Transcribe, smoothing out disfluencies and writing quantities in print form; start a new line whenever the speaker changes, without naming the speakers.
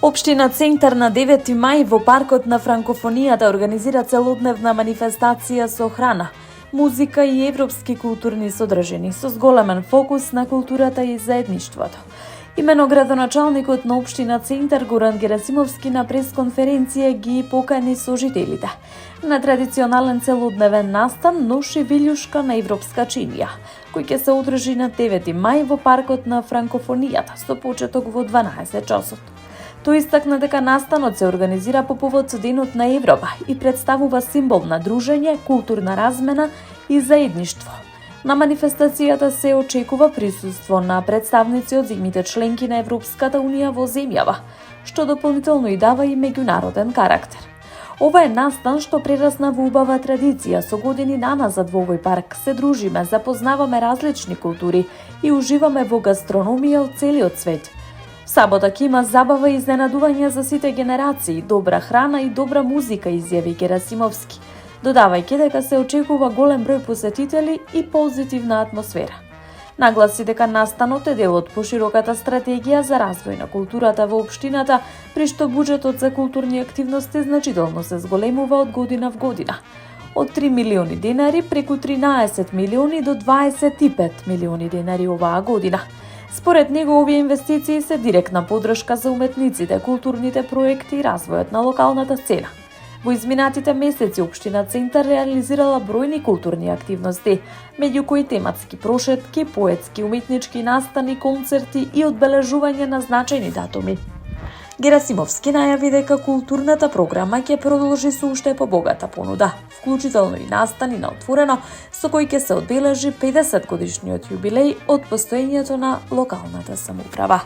Општина Центар на 9 мај во паркот на франкофонијата организира целодневна манифестација со храна, музика и европски културни содржини со зголемен фокус на културата и заедништвото. Имено градоначалникот на општина Центар Горан Герасимовски на пресконференција ги покани сожителите на традиционален целодневен настан Нош и вилјушка на европска чинија, кој ќе се одржи на 9 мај во паркот на франкофонијата со почеток во 12 часот. Тој истакна дека настанот се организира по повод Денот на Европа и представува символ на дружење, културна размена и заедништво. На манифестацијата се очекува присуство на представници од земјите членки на Европската унија во земјава, што дополнително и дава и меѓународен карактер. Ова е настан што прерасна во убава традиција. Со години наназад во овој парк се дружиме, запознаваме различни култури и уживаме во гастрономија од целиот свет. Саботак има забава и изненадување за сите генерации, добра храна и добра музика, изјави Герасимовски, додавајќи дека се очекува голем број посетители и позитивна атмосфера. Нагласи дека настанот е дел од пошироката стратегија за развој на културата во општината, при што буџетот за културни активности значително се зголемува од година в година. Од 3 милиони денари преку 13 милиони до 25 милиони денари оваа година. Според него, овие инвестиции се директна подршка за уметниците, културните проекти и развојот на локалната сцена. Во изминатите месеци општина Центар реализирала бројни културни активности, меѓу кои тематски прошетки, поетски, уметнички настани, концерти и одбележување на значајни датуми. Герасимовски најави дека културната програма ќе продолжи со уште побогата понуда, вклучително и настани на отворено, со кој ќе се одбележи 50 годишниот јубилеј од постоењето на локалната самоуправа.